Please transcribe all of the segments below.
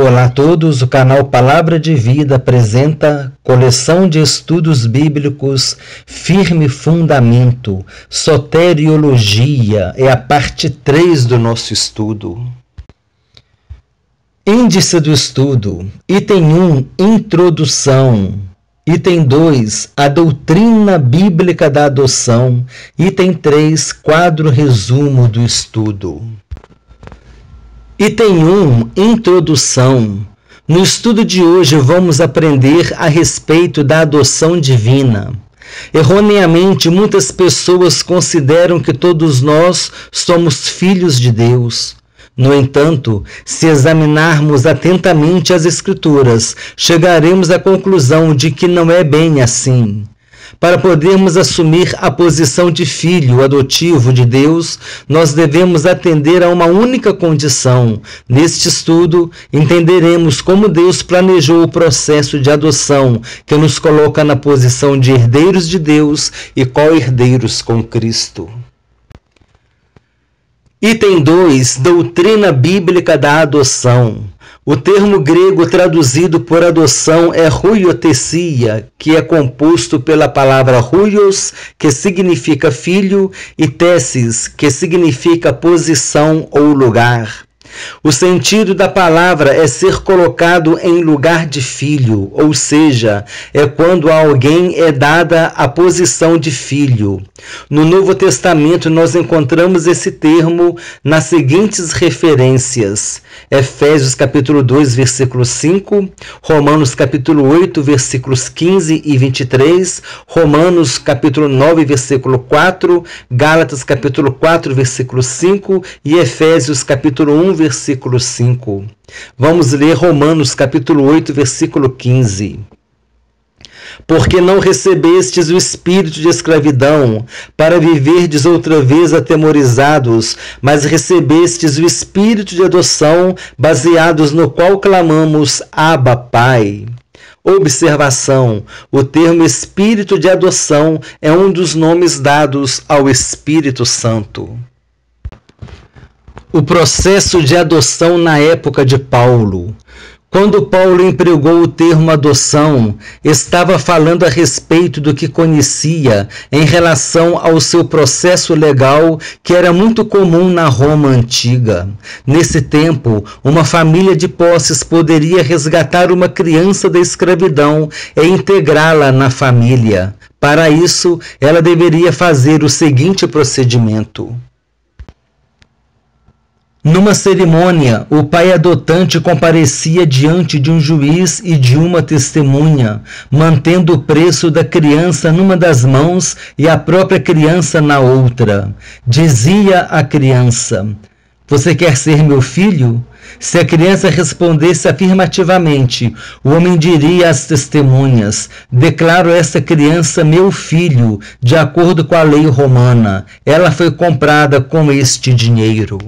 Olá a todos, o canal Palavra de Vida apresenta coleção de estudos bíblicos Firme Fundamento, Soteriologia, é a parte 3 do nosso estudo. Índice do estudo, item 1, Introdução, item 2, a doutrina bíblica da adoção, item 3, quadro resumo do estudo. Item 1, Introdução. No estudo de hoje vamos aprender a respeito da adoção divina. Erroneamente, muitas pessoas consideram que todos nós somos filhos de Deus. No entanto, se examinarmos atentamente as Escrituras, chegaremos à conclusão de que não é bem assim. Para podermos assumir a posição de filho adotivo de Deus, nós devemos atender a uma única condição. Neste estudo, entenderemos como Deus planejou o processo de adoção, que nos coloca na posição de herdeiros de Deus e co-herdeiros com Cristo. Item 2, doutrina bíblica da adoção. O termo grego traduzido por adoção é huiothesia, que é composto pela palavra huios, que significa filho, e thesis, que significa posição ou lugar. O sentido da palavra é ser colocado em lugar de filho, ou seja, é quando a alguém é dada a posição de filho. No Novo Testamento nós encontramos esse termo nas seguintes referências: Efésios capítulo 2, versículo 5, Romanos capítulo 8, versículos 15 e 23, Romanos capítulo 9, versículo 4, Gálatas capítulo 4, versículo 5 e Efésios capítulo 1, versículo 5. Vamos ler Romanos capítulo 8, versículo 15. Porque não recebestes o espírito de escravidão, para viverdes outra vez atemorizados, mas recebestes o espírito de adoção, baseados no qual clamamos, Abba, Pai. Observação: o termo espírito de adoção é um dos nomes dados ao Espírito Santo. O processo de adoção na época de Paulo. Quando Paulo empregou o termo adoção, estava falando a respeito do que conhecia em relação ao seu processo legal, que era muito comum na Roma antiga. Nesse tempo, uma família de posses poderia resgatar uma criança da escravidão e integrá-la na família. Para isso, ela deveria fazer o seguinte procedimento. Numa cerimônia, o pai adotante comparecia diante de um juiz e de uma testemunha, mantendo o preço da criança numa das mãos e a própria criança na outra. Dizia a criança: "Você quer ser meu filho?" Se a criança respondesse afirmativamente, o homem diria às testemunhas: "Declaro essa criança meu filho, de acordo com a lei romana. Ela foi comprada com este dinheiro."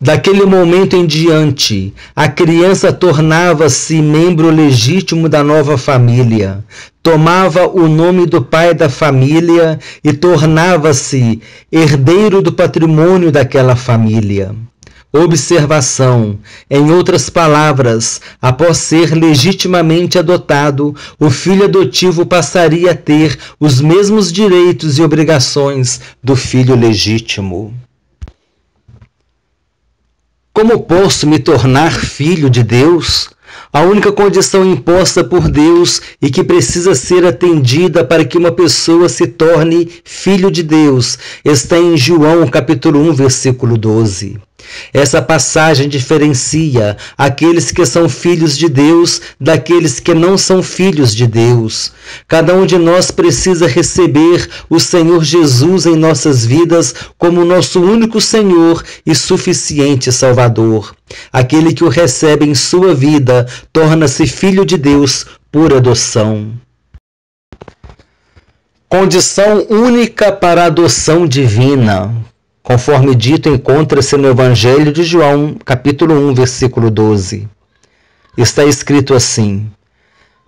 Daquele momento em diante, a criança tornava-se membro legítimo da nova família, tomava o nome do pai da família e tornava-se herdeiro do patrimônio daquela família. Observação: em outras palavras, após ser legitimamente adotado, o filho adotivo passaria a ter os mesmos direitos e obrigações do filho legítimo. Como posso me tornar filho de Deus? A única condição imposta por Deus e que precisa ser atendida para que uma pessoa se torne filho de Deus está em João capítulo 1, versículo 12. Essa passagem diferencia aqueles que são filhos de Deus daqueles que não são filhos de Deus. Cada um de nós precisa receber o Senhor Jesus em nossas vidas como nosso único Senhor e suficiente Salvador. Aquele que o recebe em sua vida torna-se filho de Deus por adoção. Condição única para a adoção divina. Conforme dito, encontra-se no Evangelho de João, capítulo 1, versículo 12. Está escrito assim: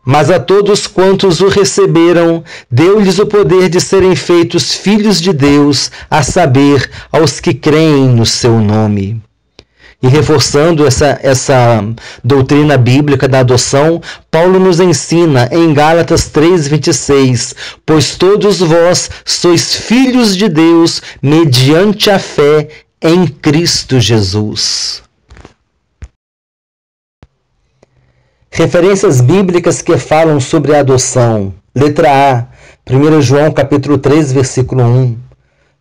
Mas a todos quantos o receberam, deu-lhes o poder de serem feitos filhos de Deus, a saber, aos que creem no seu nome. E reforçando essa doutrina bíblica da adoção, Paulo nos ensina em Gálatas 3:26, pois todos vós sois filhos de Deus mediante a fé em Cristo Jesus. Referências bíblicas que falam sobre a adoção. Letra A, 1 João capítulo 3, versículo 1.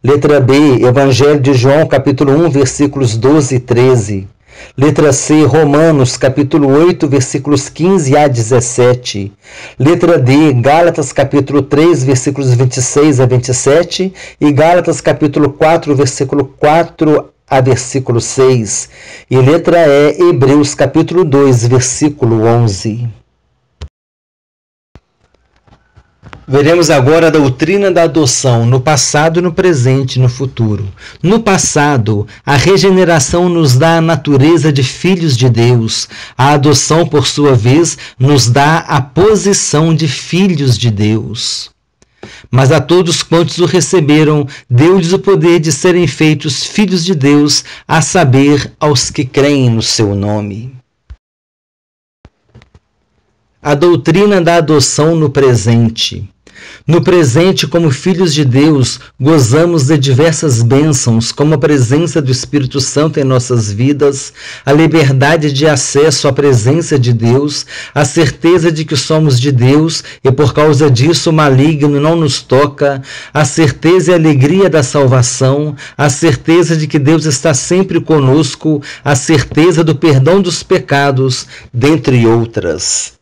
Letra B, Evangelho de João, capítulo 1, versículos 12 e 13. Letra C, Romanos, capítulo 8, versículos 15 a 17. Letra D, Gálatas, capítulo 3, versículos 26 a 27. E Gálatas, capítulo 4, versículo 4 a versículo 6. E letra E, Hebreus, capítulo 2, versículo 11. Veremos agora a doutrina da adoção no passado, no presente e no futuro. No passado, a regeneração nos dá a natureza de filhos de Deus. A adoção, por sua vez, nos dá a posição de filhos de Deus. Mas a todos quantos o receberam, deu-lhes o poder de serem feitos filhos de Deus, a saber, aos que creem no seu nome. A doutrina da adoção no presente. No presente, como filhos de Deus, gozamos de diversas bênçãos, como a presença do Espírito Santo em nossas vidas, a liberdade de acesso à presença de Deus, a certeza de que somos de Deus e por causa disso o maligno não nos toca, a certeza e a alegria da salvação, a certeza de que Deus está sempre conosco, a certeza do perdão dos pecados, dentre outras.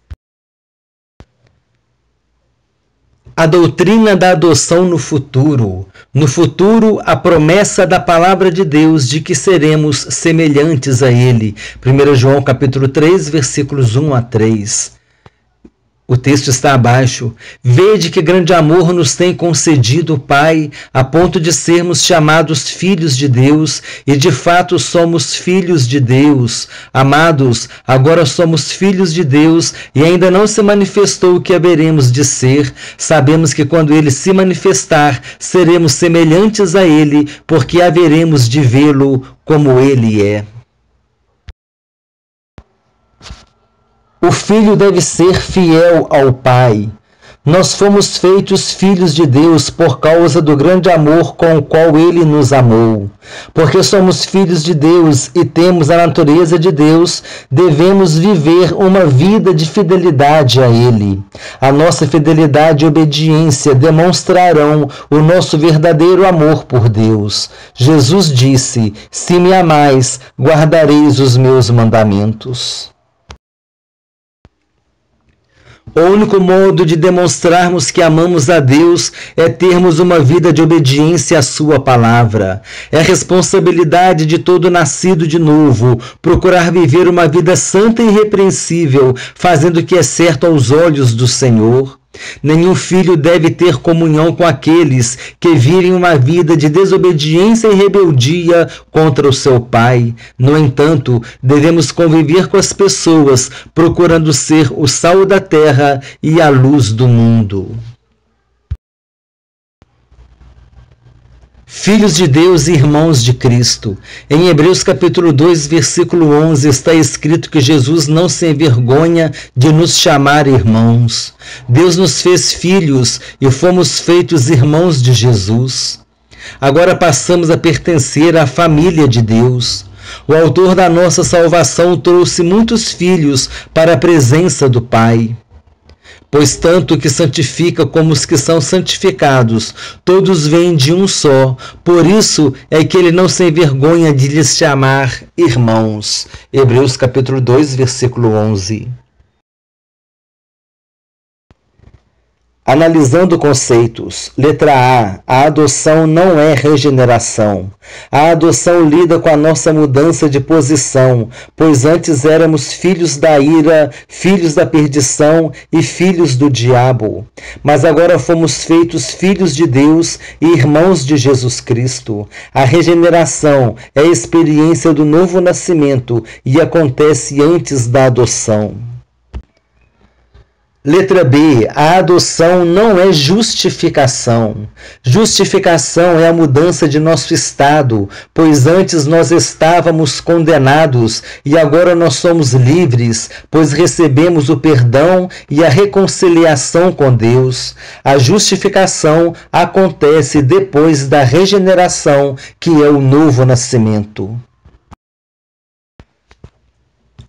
A doutrina da adoção no futuro. No futuro, a promessa da palavra de Deus de que seremos semelhantes a Ele. 1 João capítulo 3, versículos 1 a 3. O texto está abaixo. Vede que grande amor nos tem concedido o Pai, a ponto de sermos chamados filhos de Deus, e de fato somos filhos de Deus. Amados, agora somos filhos de Deus, e ainda não se manifestou o que haveremos de ser. Sabemos que quando Ele se manifestar, seremos semelhantes a Ele, porque haveremos de vê-lo como Ele é. O filho deve ser fiel ao pai. Nós fomos feitos filhos de Deus por causa do grande amor com o qual Ele nos amou. Porque somos filhos de Deus e temos a natureza de Deus, devemos viver uma vida de fidelidade a Ele. A nossa fidelidade e obediência demonstrarão o nosso verdadeiro amor por Deus. Jesus disse: se me amais, guardareis os meus mandamentos. O único modo de demonstrarmos que amamos a Deus é termos uma vida de obediência à sua palavra. É responsabilidade de todo nascido de novo procurar viver uma vida santa e irrepreensível, fazendo o que é certo aos olhos do Senhor. Nenhum filho deve ter comunhão com aqueles que vivem uma vida de desobediência e rebeldia contra o seu pai. No entanto, devemos conviver com as pessoas, procurando ser o sal da terra e a luz do mundo. Filhos de Deus e irmãos de Cristo. Em Hebreus capítulo 2, versículo 11, está escrito que Jesus não se envergonha de nos chamar irmãos. Deus nos fez filhos e fomos feitos irmãos de Jesus. Agora passamos a pertencer à família de Deus. O autor da nossa salvação trouxe muitos filhos para a presença do Pai. Pois tanto o que santifica como os que são santificados, todos vêm de um só. Por isso é que ele não se envergonha de lhes chamar irmãos. Hebreus capítulo 2, versículo 11. Analisando conceitos. Letra A adoção não é regeneração. A adoção lida com a nossa mudança de posição, pois antes éramos filhos da ira, filhos da perdição e filhos do diabo. Mas agora fomos feitos filhos de Deus e irmãos de Jesus Cristo. A regeneração é a experiência do novo nascimento e acontece antes da adoção. Letra B, a adoção não é justificação. Justificação é a mudança de nosso estado, pois antes nós estávamos condenados e agora nós somos livres, pois recebemos o perdão e a reconciliação com Deus. A justificação acontece depois da regeneração, que é o novo nascimento.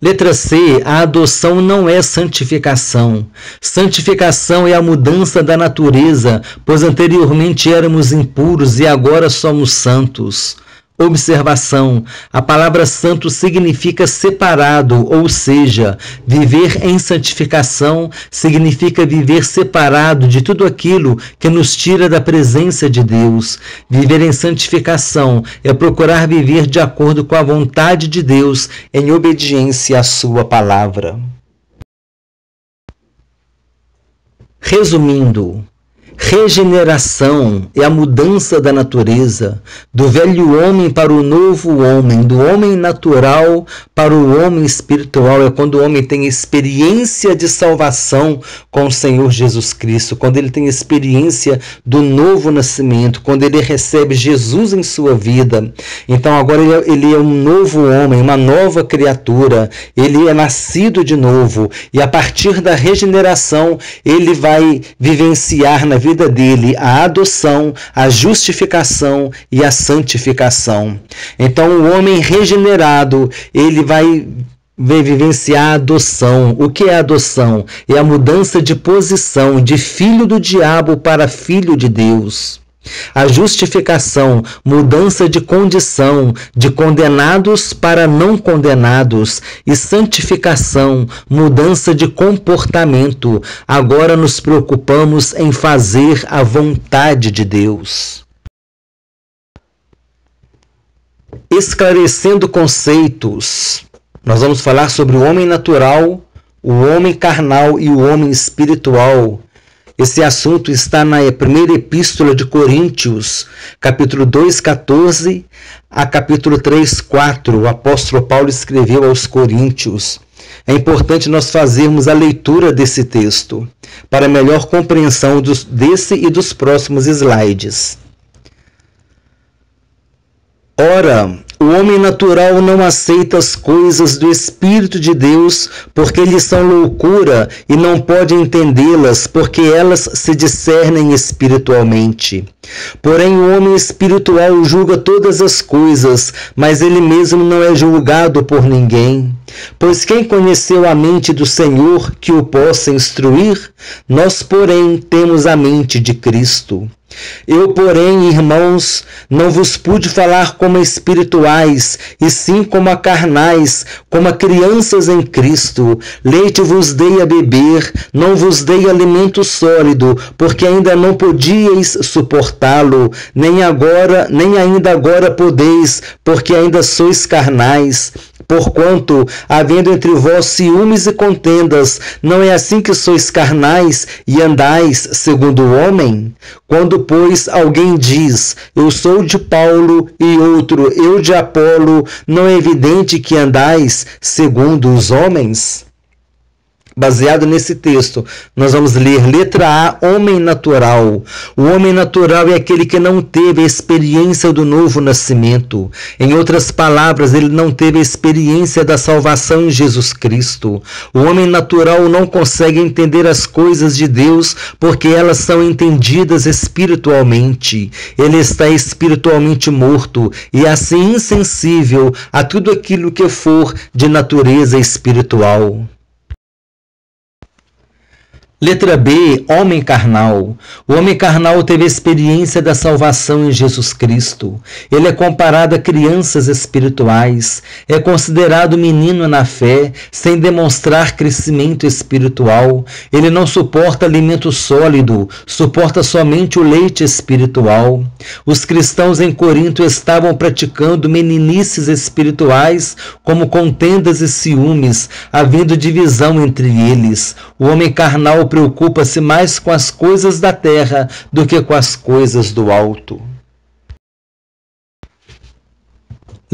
Letra C, a adoção não é santificação. Santificação é a mudança da natureza, pois anteriormente éramos impuros e agora somos santos. Observação: a palavra santo significa separado, ou seja, viver em santificação significa viver separado de tudo aquilo que nos tira da presença de Deus. Viver em santificação é procurar viver de acordo com a vontade de Deus, em obediência à sua palavra. Resumindo, regeneração é a mudança da natureza, do velho homem para o novo homem, do homem natural para o homem espiritual. É quando o homem tem experiência de salvação com o Senhor Jesus Cristo, quando ele tem experiência do novo nascimento, quando ele recebe Jesus em sua vida. Então agora ele é um novo homem, uma nova criatura, ele é nascido de novo, e a partir da regeneração ele vai vivenciar na vida dele a adoção, a justificação e a santificação. Então o homem regenerado, ele vai vivenciar a adoção. O que é a adoção? É a mudança de posição de filho do diabo para filho de Deus. A justificação, mudança de condição, de condenados para não condenados, e santificação, mudança de comportamento. Agora nos preocupamos em fazer a vontade de Deus. Esclarecendo conceitos, nós vamos falar sobre o homem natural, o homem carnal e o homem espiritual. Esse assunto está na primeira epístola de Coríntios, capítulo 2, 14 a capítulo 3, 4. O apóstolo Paulo escreveu aos Coríntios. É importante nós fazermos a leitura desse texto para melhor compreensão desse e dos próximos slides. Ora, o homem natural não aceita as coisas do Espírito de Deus, porque lhes são loucura, e não pode entendê-las, porque elas se discernem espiritualmente. Porém, o homem espiritual julga todas as coisas, mas ele mesmo não é julgado por ninguém. Pois quem conheceu a mente do Senhor que o possa instruir? Nós, porém, temos a mente de Cristo. Eu, porém, irmãos, não vos pude falar como a espirituais, e sim como a carnais, como a crianças em Cristo. Leite vos dei a beber, não vos dei alimento sólido, porque ainda não podíeis suportá-lo, nem ainda agora podeis, porque ainda sois carnais. Porquanto, havendo entre vós ciúmes e contendas, não é assim que sois carnais e andais segundo o homem? Quando, pois, alguém diz, eu sou de Paulo, e outro, eu de Apolo, não é evidente que andais segundo os homens? Baseado nesse texto, nós vamos ler letra A, homem natural. O homem natural é aquele que não teve a experiência do novo nascimento. Em outras palavras, ele não teve a experiência da salvação em Jesus Cristo. O homem natural não consegue entender as coisas de Deus porque elas são entendidas espiritualmente. Ele está espiritualmente morto e assim insensível a tudo aquilo que for de natureza espiritual. Letra B, homem carnal. O homem carnal teve a experiência da salvação em Jesus Cristo. Ele é comparado a crianças espirituais. É considerado menino na fé, sem demonstrar crescimento espiritual. Ele não suporta alimento sólido, suporta somente o leite espiritual. Os cristãos em Corinto estavam praticando meninices espirituais, como contendas e ciúmes, havendo divisão entre eles. O homem carnal preocupa-se mais com as coisas da terra do que com as coisas do alto.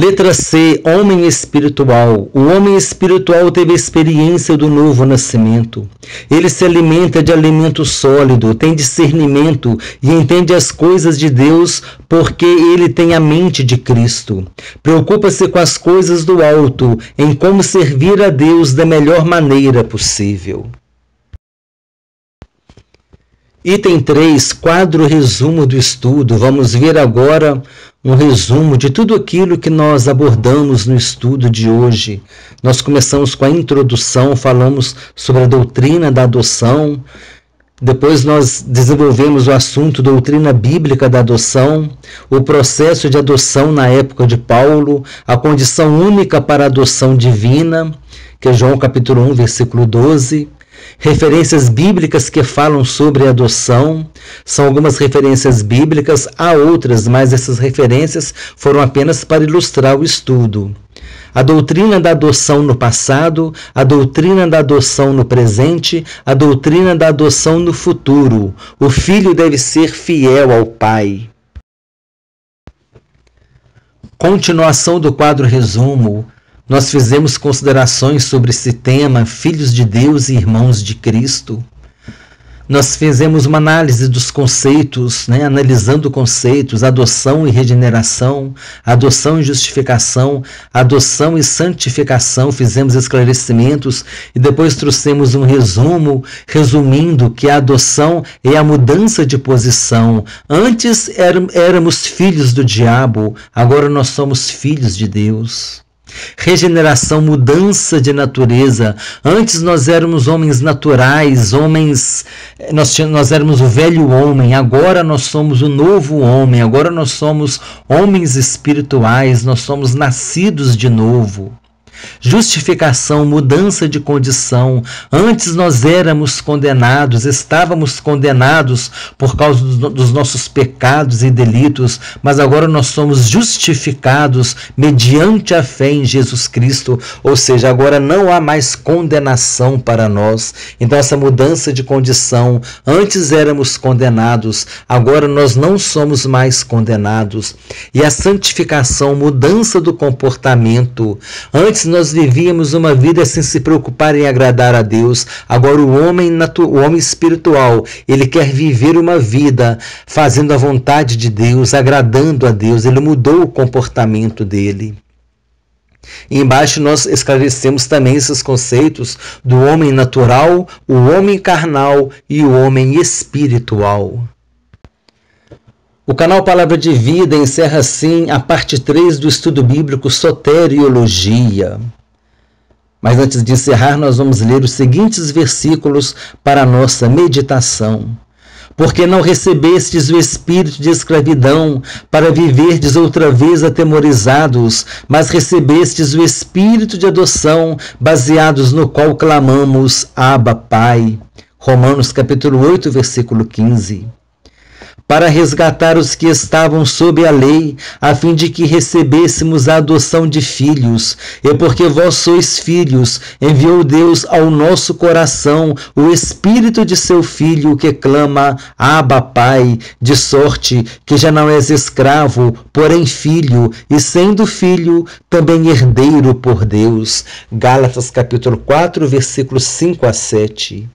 Letra C, homem espiritual. O homem espiritual teve a experiência do novo nascimento. Ele se alimenta de alimento sólido, tem discernimento e entende as coisas de Deus porque ele tem a mente de Cristo. Preocupa-se com as coisas do alto, em como servir a Deus da melhor maneira possível. Item 3, quadro resumo do estudo. Vamos ver agora um resumo de tudo aquilo que nós abordamos no estudo de hoje. Nós começamos com a introdução, falamos sobre a doutrina da adoção. Depois nós desenvolvemos o assunto doutrina bíblica da adoção, o processo de adoção na época de Paulo, a condição única para a adoção divina, que é João capítulo 1, versículo 12. Referências bíblicas que falam sobre a adoção. São algumas referências bíblicas, há outras, mas essas referências foram apenas para ilustrar o estudo. A doutrina da adoção no passado, a doutrina da adoção no presente, a doutrina da adoção no futuro. O filho deve ser fiel ao pai. Continuação do quadro resumo. Nós fizemos considerações sobre esse tema, filhos de Deus e irmãos de Cristo. Nós fizemos uma análise dos conceitos, analisando conceitos, adoção e regeneração, adoção e justificação, adoção e santificação, fizemos esclarecimentos e depois trouxemos um resumo, resumindo que a adoção é a mudança de posição. Antes éramos filhos do diabo, agora nós somos filhos de Deus. Regeneração, mudança de natureza. Antes nós éramos homens naturais, nós éramos o velho homem, agora nós somos o novo homem, agora nós somos homens espirituais, nós somos nascidos de novo. Justificação, mudança de condição. Antes nós éramos condenados, estávamos condenados por causa dos nossos pecados e delitos, mas agora nós somos justificados mediante a fé em Jesus Cristo, ou seja, agora não há mais condenação para nós. Então essa mudança de condição, antes éramos condenados, agora nós não somos mais condenados. E a santificação, mudança do comportamento. Antes nós vivíamos uma vida sem se preocupar em agradar a Deus. Agora o homem espiritual, ele quer viver uma vida fazendo a vontade de Deus, agradando a Deus. Ele mudou o comportamento dele. E embaixo nós esclarecemos também esses conceitos do homem natural, o homem carnal e o homem espiritual. O canal Palavra de Vida encerra assim a parte 3 do estudo bíblico Soteriologia. Mas antes de encerrar, nós vamos ler os seguintes versículos para a nossa meditação. Porque não recebestes o espírito de escravidão para viverdes outra vez atemorizados, mas recebestes o espírito de adoção, baseados no qual clamamos, Abba, Pai. Romanos capítulo 8, versículo 15. Para resgatar os que estavam sob a lei, a fim de que recebêssemos a adoção de filhos. E porque vós sois filhos, enviou Deus ao nosso coração o Espírito de seu Filho, que clama, Abba, Pai, de sorte que já não és escravo, porém filho, e sendo filho, também herdeiro por Deus. Gálatas capítulo 4, versículos 5 a 7.